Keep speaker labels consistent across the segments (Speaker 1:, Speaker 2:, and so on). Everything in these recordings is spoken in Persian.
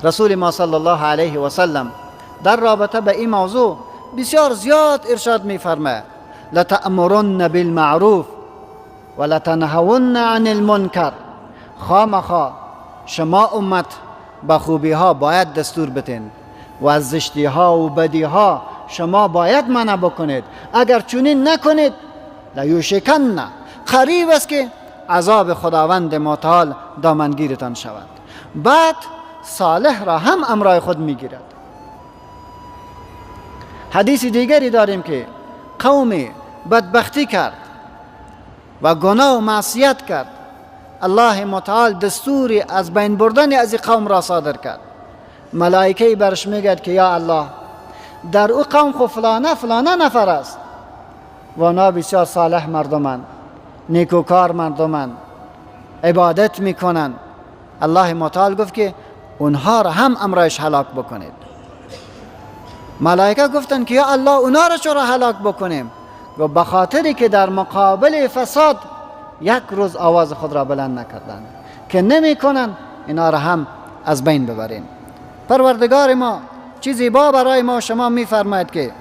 Speaker 1: رسول ما صلی الله علیه و سلم در رابطه به این موضوع بسیار زیاد ارشاد می‌فرماید: لتأمرن بالمعروف و لتنهون عن المنکر. خامخا شما امت به خوبی ها باید دستور بتین و از زشتی ها و بدی ها شما باید منع بکنید. اگر چنین نکنید لیوشکن، قریب است که عذاب خداوند متعال دامنگیرتان شود. بعد صالح را هم امرای خود میگیرد. حدیث دیگری داریم که قومی بدبختی کرد و گناه و معصیت کرد، الله متعال دستوری از بین بردن از این قوم را صادر کرد. ملائکه برش میگد که یا الله، در او قوم خو فلانه نفر است و اونا بسیار صالح مردمند، نیکوکار مردمند، عبادت میکنند. الله متعال گفت که اونها را هم امرایش هلاک بکنید. ملائکه گفتند که یا الله، اونها را چرا هلاک بکنیم؟ و به خاطری که در مقابل فساد یک روز آواز خود را بلند نکردند که نمی کنند، اینا را هم از بین ببرین. پروردگار ما چیزی با برای ما شما می فرماید که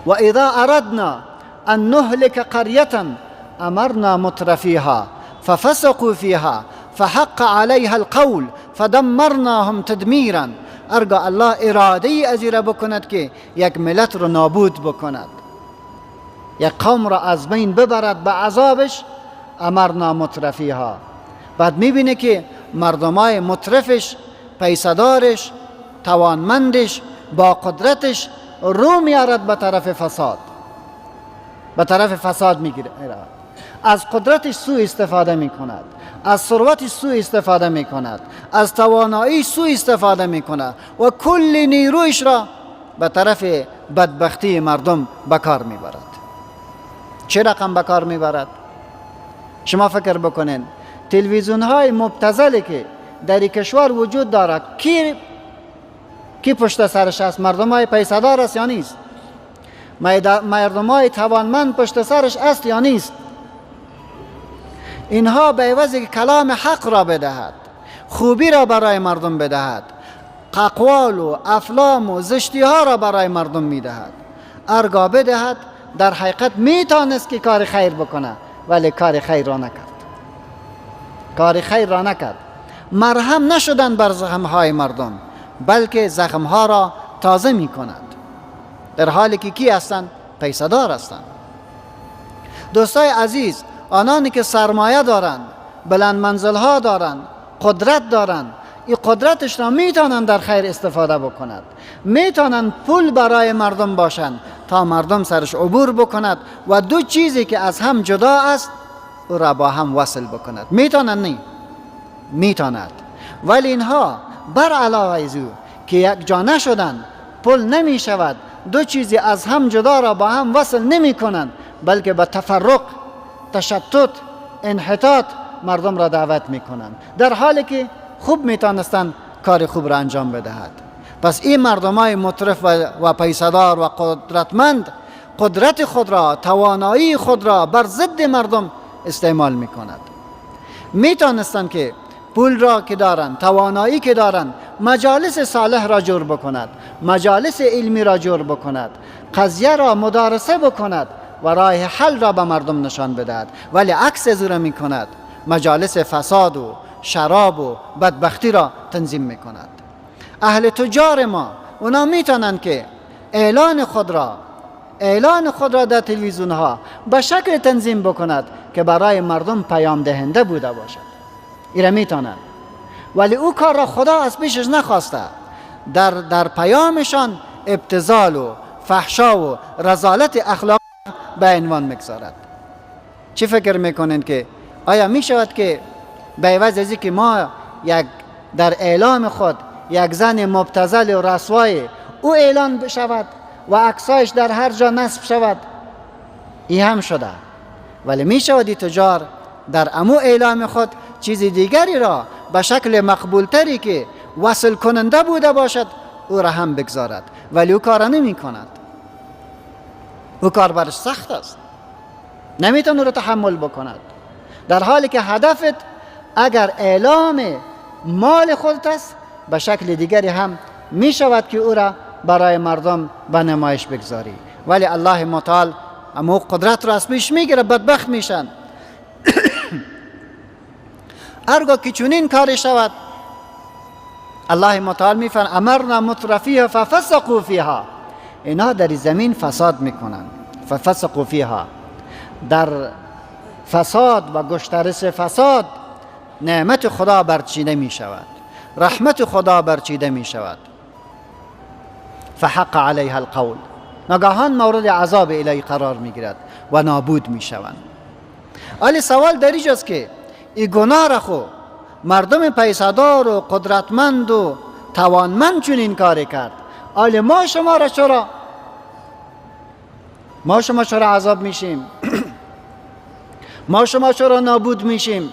Speaker 1: و اذا اردنا ان نهلك قرية امرنا مترفيها ففسقوا فيها فحق عليها القول فدمرناهم تدمیرا. ارگاه الله اراده ای از را بکند که یک ملت را نابود بکند، یک قوم را از بین ببرد به عذابش، امرنا مترفیها. بعد میبینه که مردمای مترفش، پیسدارش، توانمندش، با قدرتش رو میارد به طرف فساد، به طرف فساد میگیره. از قدرتش سوء استفاده میکند، از ثروتش سوء استفاده میکند، از توانایی سوء استفاده میکند و کل نیرویش را به طرف بدبختی مردم به کار میبرد. چه رقم به کار میبرد؟ شما فکر بکنین تلویزیون های مبتذلی که در این کشور وجود دارد، کی پشت سرش است؟ مردم های پیسدار است یا نیست؟ مردم های توانمند پشت سرش است یا نیست؟ اینها به عوض کلام حق را بدهد، خوبی را برای مردم بدهد، اقوال و افلام و زشتی ها را برای مردم میدهد، ارگا بدهد، در حقیقت میتونست که کار خیر بکنه ولی کار خیر را نکرد. کار خیر را نکرد. مرهم نشدن بر زخم های مردم، بلکه زخم ها را تازه می کند. در حالی که کی هستند؟ پیسدار هستند. دوستای عزیز، آنانی که سرمایه دارند، بلند منزل ها دارند، قدرت دارند، این قدرتش را میتونن در خیر استفاده بکند، میتونن پول برای مردم باشند تا مردم سرش عبور بکند و دو چیزی که از هم جدا است او را با هم وصل بکند. میتونن؟ نه میتوند. ولی اینها بر علاوه از او که یک جا نشدن، پول نمی شود، دو چیزی از هم جدا را با هم وصل نمی کنند، بلکه به تفرق، تشتت، انحطاط مردم را دعوت می کنند، در حالی که خوب میتونستند کار خوب را انجام بدهد. پس این مردمای مترف و پیسدار و قدرتمند قدرت خود را، توانایی خود را بر ضد مردم استعمال میکند. میتونستند که پول را که دارند، توانایی که دارند، مجالس صالح را جور بکند، مجالس علمی را جور بکند، قضیه را مدارسه بکند و راه حل را به مردم نشان بدهد، ولی عکس از را میکند، مجالس فساد و شراب و بدبختی را تنظیم میکند. اهل تجار ما اونا میتونن که اعلان خود را در تلویزیون ها به شکل تنظیم بکند که برای مردم پیام دهنده بوده باشد. ایره میتونن، ولی او کار را خدا از پیشش نخواسته. در پیامشان ابتذال و فحشا و رذالت اخلاق به عنوان میگذارد. چی فکر میکنین که آیا میشود که به عوض از اینکه ما در اعلام خود یک زن مبتذل و رسوای او اعلان بشود و عکسایش در هر جا نصب شود؟ این هم شده. ولی می شود تجار در امو اعلام خود چیز دیگری را به شکل مقبولتری که وصل کننده بوده باشد او را هم بگذارد، ولی او کار نمی کند. او کار برش سخت است، نمیتونه رو تحمل بکند، در حالی که هدفت اگر اعلام مال خودت است به شکل دیگری هم می شود که او را برای مردم به نمایش بگذاری. ولی الله متعال اما قدرت را از پیش میگیره، بدبخت میشن. هرگاه که چنین کاری شود، الله متعال میفرماید امرنا مترفیها ففسقوا فیها، اینا در زمین فساد میکنن. ففسقوا فیها، در فساد و گسترش فساد نعمت خدا برچیده می شود، رحمت خدا برچیده می شود. فحق علیها القول، ناگهان مورد عذاب الهی قرار می گیرد و نابود می شوند. ولی سوال در اینجاست که این گناه را خو مردم پیسادار و قدرتمند و توانمند چنین کاری کرد، ولی ما شما چرا عذاب میشیم؟ ما شما چرا نابود میشیم؟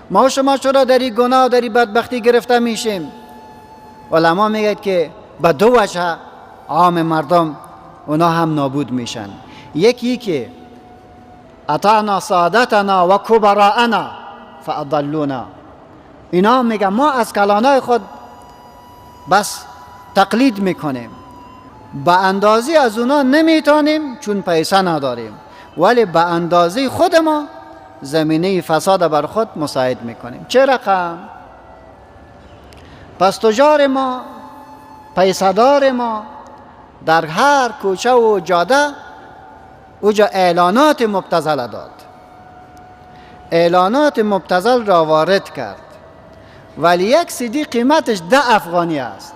Speaker 1: ما شما چرا در این گناه در این بدبختی گرفته میشیم؟ علما میگه که به دو وجه عام مردم اونا هم نابود میشن. یکی که اطعنا سادتنا و کبراءنا فاضلونا، اینا میگن ما از کلانای خود بس تقلید میکنیم، به اندازی از اونا نمیتونیم چون پیسه نداریم، ولی به اندازه خود ما زمینه فساد بر خود مساعد میکنیم. چه رقم؟ پس تجار ما، پیسدار ما در هر کوچه و جاده اوجا اعلانات مبتذل داد، اعلانات مبتذل را وارد کرد، ولی یک CD قیمتش 10 افغانی است.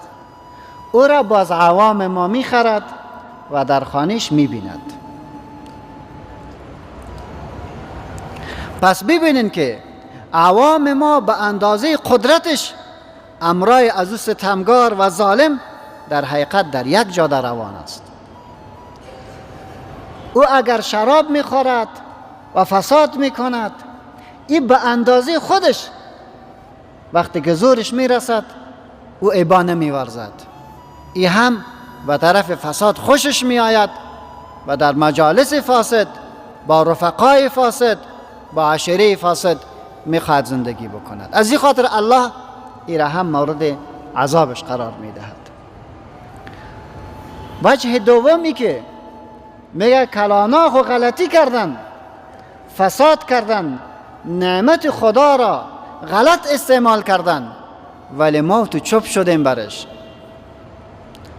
Speaker 1: او را باز عوام ما میخرد و در خانهش میبیند. پس ببینین که عوام ما به اندازه قدرتش امرای از او ستمگار و ظالم در حقیقت در یک جاده روان است. او اگر شراب میخورد و فساد میکند، این به اندازه خودش وقتی که زورش میرسد او عیبا نمیورزد، این هم به طرف فساد خوشش میآید و در مجالس فاسد با رفقای فاسد با عشیره فاسد میخواهد زندگی بکند. از این خاطر الله این را هم مورد عذابش قرار میدهد. وجه دومی که میگه کلانا خو غلطی کردن، فساد کردن، نعمت خدا را غلط استعمال کردن، ولی ما تو چوب شدیم برش،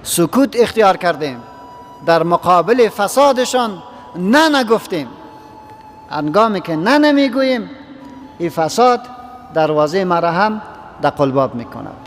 Speaker 1: سکوت اختیار کردیم، در مقابل فسادشان نه نگفتیم. هنگامی که نه نمیگوییم، این فساد دروازه ما را هم در قلباب میکند.